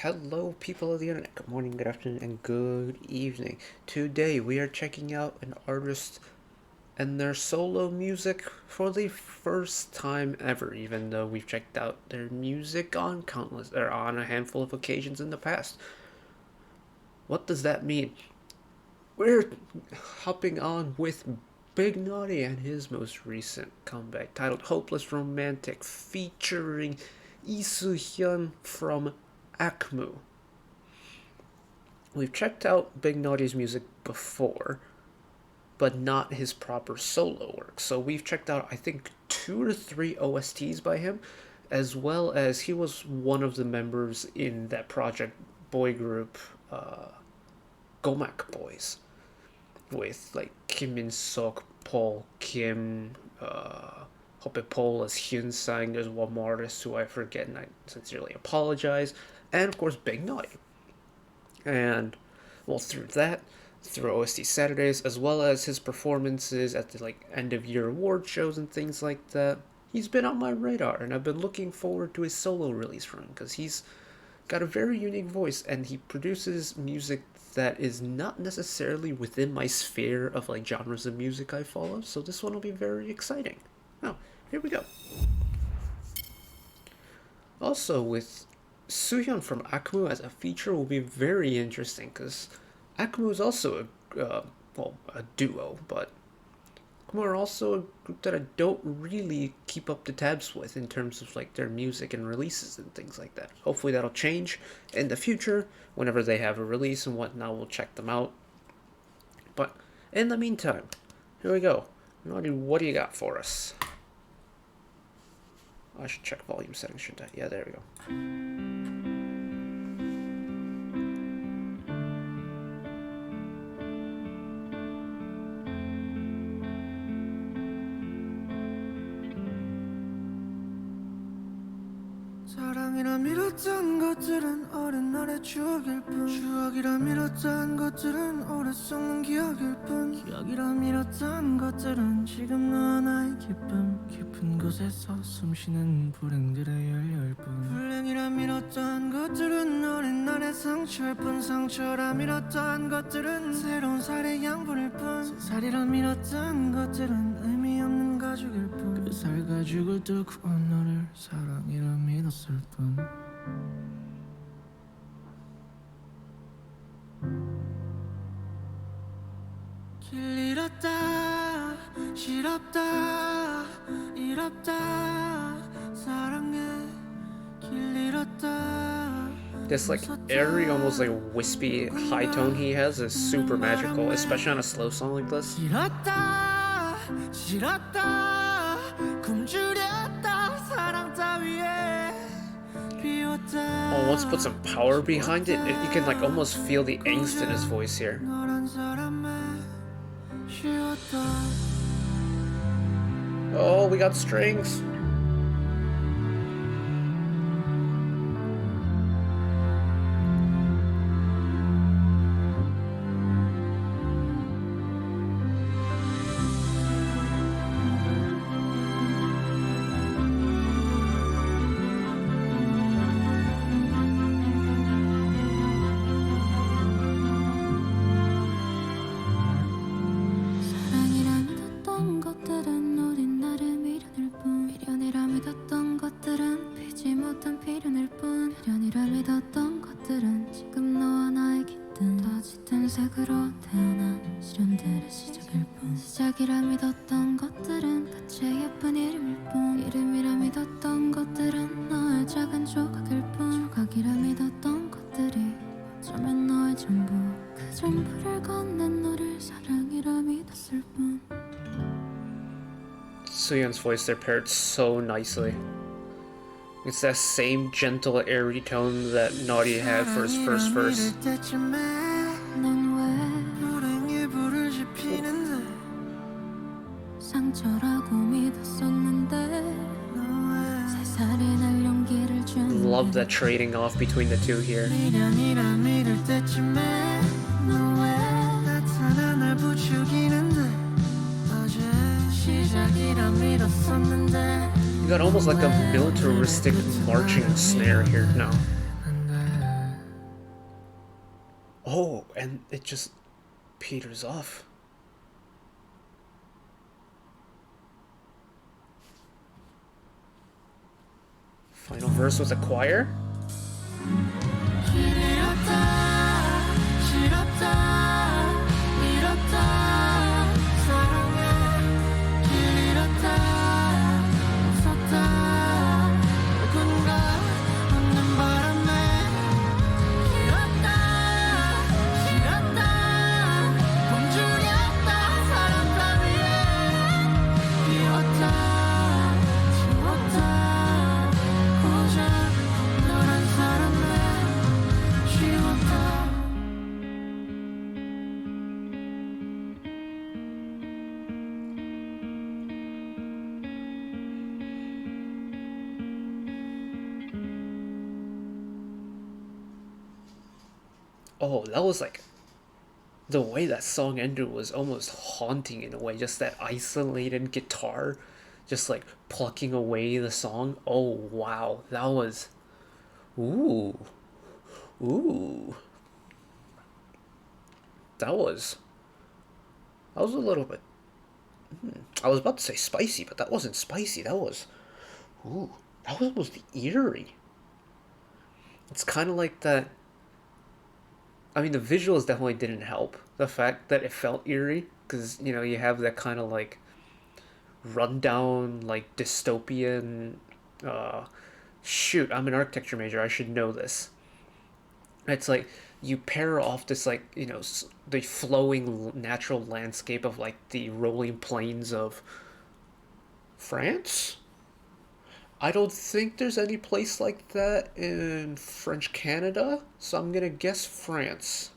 Hello, people of the internet. Good morning, good afternoon, and good evening. Today we are checking out an artist and their solo music for the first time ever, even though we've checked out their music on on a handful of occasions in the past. What does that mean? We're hopping on with Big Naughty and his most recent comeback, titled Hopeless Romantic, featuring Suhyun from AKMU. We've checked out Big Naughty's music before, but not his proper solo work. So we've checked out, I think, 2 or 3 OSTs by him, as well as he was one of the members in that project boy group, Gomak Boys, with like Kim Min Sok, Paul Kim, Hope Pol as Hyun sang. There's one more artist who I forget, and I sincerely apologize. And of course, Big Naughty. And well, through OST Saturdays, as well as his performances at the end of year award shows and things like that, he's been on my radar, and I've been looking forward to his solo release run because he's got a very unique voice and he produces music that is not necessarily within my sphere of genres of music I follow. So this one will be very exciting. Oh, here we go. Also, with Suhyun from AKMU as a feature will be very interesting because AKMU is also a duo, but AKMU are also a group that I don't really keep up the tabs with in terms of their music and releases and things like that. Hopefully that'll change in the future. Whenever they have a release and whatnot, we'll check them out. But in the meantime, here we go. Naughty, what do you got for us? I should check volume settings, shouldn't I? Yeah, there we go. 사랑이라 믿었던 것들은 어린 날의 추억일 뿐 추억이라 믿었던 것들은 오래 썩는 기억일 뿐 기억이라 믿었던 것들은 지금 너와 나의 기쁨 깊은 곳에서 숨쉬는 불행들의 열렬 뿐 불행이라 믿었던 것들은 어린 날의 상처일 뿐 상처라 믿었던 것들은 새로운 살의 양분일 뿐 살이라 믿었던 것들은 의미 없는 가죽일 뿐 그 살 가죽을 뚫고 너를 사랑이라 믿었을 뿐 길 잃었다 싫었다 잃었다 사랑해 길 잃었다. This airy, almost wispy high tone he has is super magical, especially on a slow song like this. 싫었다 싫었다 굶주렸다 사랑 따위에 비웠다. Oh, once put some power behind it, you can almost feel the angst in his voice here. Oh, we got strings. 시작이라 믿었던 것들은 빛의 예쁜 이름일 뿐 이름이라 믿었던 것들은 너의 작은 조각일 뿐 조각이라 믿었던 것들이 어쩌면 너의 전부 그 전부를 건넨 너를 사랑이라 믿었을 뿐. Suhyun's voice there paired so nicely. It's that same gentle, airy tone that Naughty had for his first verse. Love that trading off between the two here. You got almost a militaristic marching snare here now. and it just peters off. Final verse was a choir? Oh, that was like the way that song ended was almost haunting in a way. Just that isolated guitar, just like plucking away the song. Oh wow, that was ooh, ooh. That was a little bit. I was about to say spicy, but that wasn't spicy. That was ooh. That was almost eerie. It's kind of like that. I mean, the visuals definitely didn't help. The fact that it felt eerie, because you have that kind of like rundown, like dystopian. Uh, Shoot, I'm an architecture major. I should know this. It's like you pair off this like the flowing natural landscape of like the rolling plains of France. I don't think there's any place like that in French Canada, so I'm gonna guess France.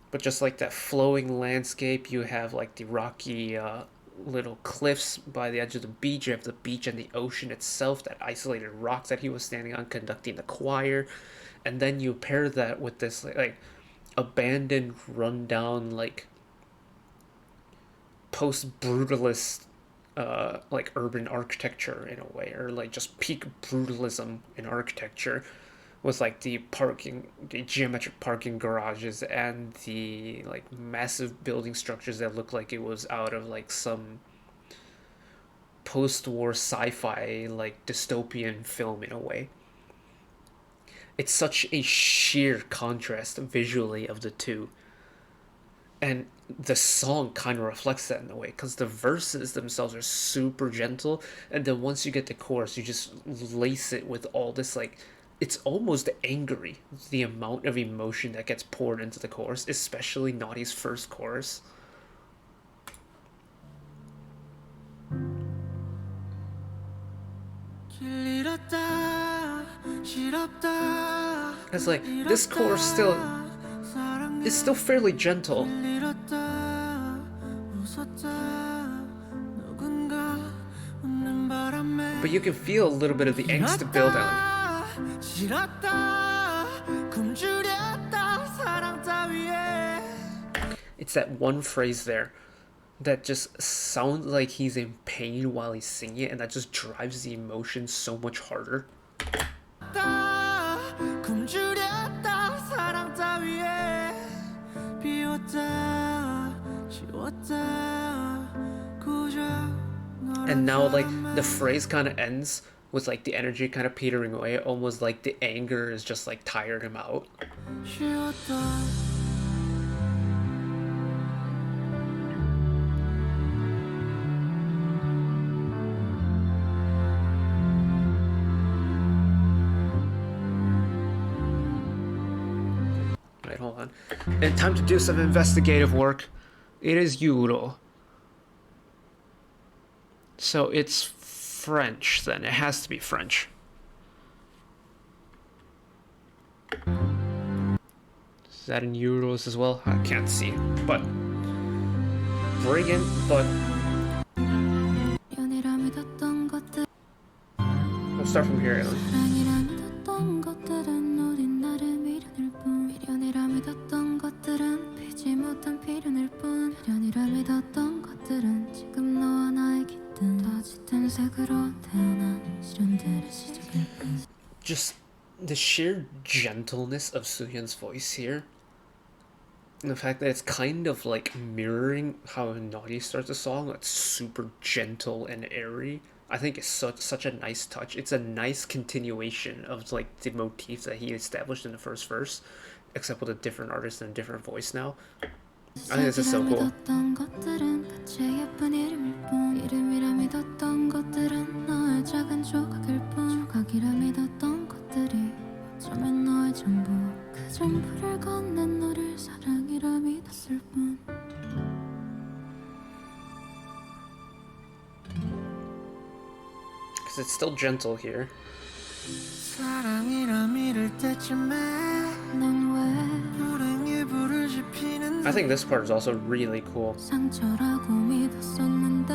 But just like that flowing landscape, you have like the rocky little cliffs by the edge of the beach. You have the beach and the ocean itself, that isolated rocks that he was standing on conducting the choir. And then you pair that with this like abandoned, rundown, like post brutalist like urban architecture in a way, or like just peak brutalism in architecture, with like the geometric parking garages and the like massive building structures that look like it was out of like some post-war sci-fi like dystopian film in a way. It's such a sheer contrast visually of the two, and the song kind of reflects that in a way, because the verses themselves are super gentle, and then once you get the chorus you just lace it with all this like it's almost angry, the amount of emotion that gets poured into the chorus, especially Naughty's first chorus. It's like this chorus still is still fairly gentle, but you can feel a little bit of the angst build out. It's that one phrase there that just sounds like he's in pain while he's singing it, and that just drives the emotion so much harder. And now like the phrase kind of ends with like the energy kind of petering away, almost like the anger is just like tired him out. Right, hold on. And time to do some investigative work. It is Euro. So it's French then. It has to be French. Is that in euros as well? I can't see. But bring in, but we'll start from here. Just the sheer gentleness of Suhyun's voice here, and the fact that it's kind of like mirroring how Naughty starts the song, it's super gentle and airy. I think it's such a nice touch. It's a nice continuation of like the motifs that he established in the first verse, except with a different artist and a different voice now. I think this is so cool. 믿었던 것들은 같이 예쁜 이름일 뿐 이름이라 믿었던 것들은 너의 작은 조각일 뿐 조각이라 믿었던 것들이 어쩌면 너의 전부 그 전부를 건넨 너를 사랑이라 믿었을 뿐 Because it's still gentle here. 사랑이라 믿을 때쯤에 넌 왜 불행에 불을 지피는데 I think this part is also really cool. 상처라고 믿었었는데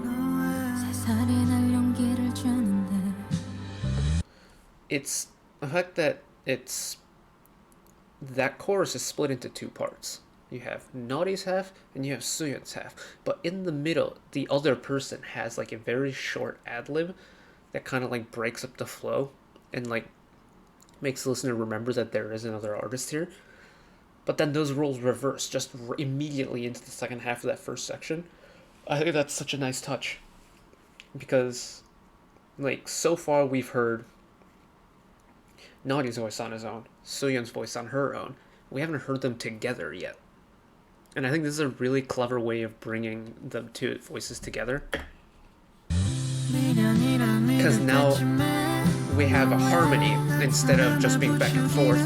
너의 살살이 날 용기를 주는데 It's the fact that that chorus is split into two parts. You have Naughty's half and you have Suhyun's half, but in the middle, the other person has like a very short ad-lib that kind of like breaks up the flow and like makes the listener remember that there is another artist here. But then those roles reverse just immediately into the second half of that first section. I think that's such a nice touch, because like so far we've heard Naughty's voice on his own, Suhyun's voice on her own. We haven't heard them together yet. And I think this is a really clever way of bringing the two voices together. Because now we have a harmony instead of just being back and forth.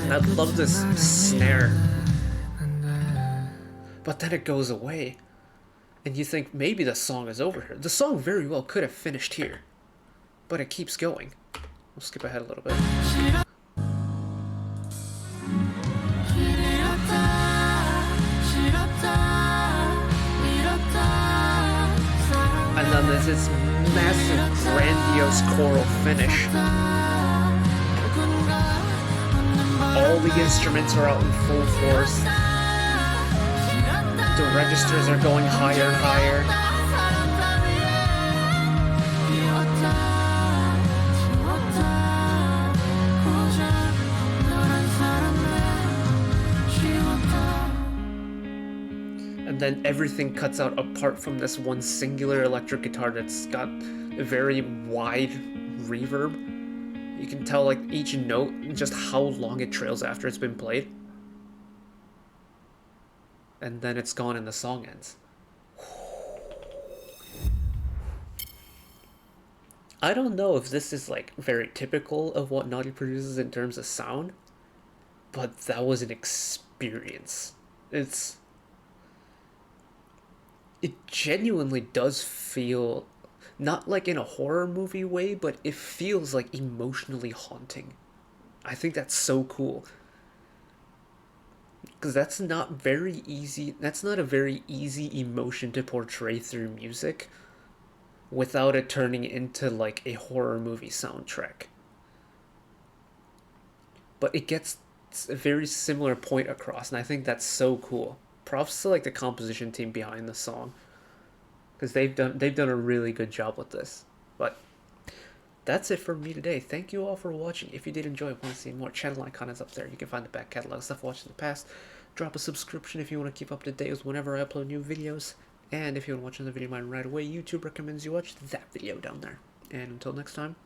I love this snare. But then it goes away. And you think maybe the song is over here. The song very well could have finished here. But it keeps going. We'll skip ahead a little bit. And then there's this massive, grandiose choral finish. All the instruments are out in full force. The registers are going higher and higher. And then everything cuts out apart from this one singular electric guitar that's got a very wide reverb. You can tell like each note, just how long it trails after it's been played. And then it's gone and the song ends. I don't know if this is like very typical of what Naughty produces in terms of sound, but that was an experience. It genuinely does feel, not like in a horror movie way, but it feels like emotionally haunting. I think that's so cool. Because that's not a very easy emotion to portray through music without it turning into like a horror movie soundtrack. But it gets a very similar point across, and I think that's so cool. Props to like the composition team behind the song, because they've done a really good job with this. But that's it for me today. Thank you all for watching. If you did enjoy and want to see more, channel icon is up there. You can find the back catalog stuff watched in the past. Drop a subscription if you want to keep up to date with whenever I upload new videos. And if you want to watch another video of mine right away, YouTube recommends you watch that video down there. And until next time,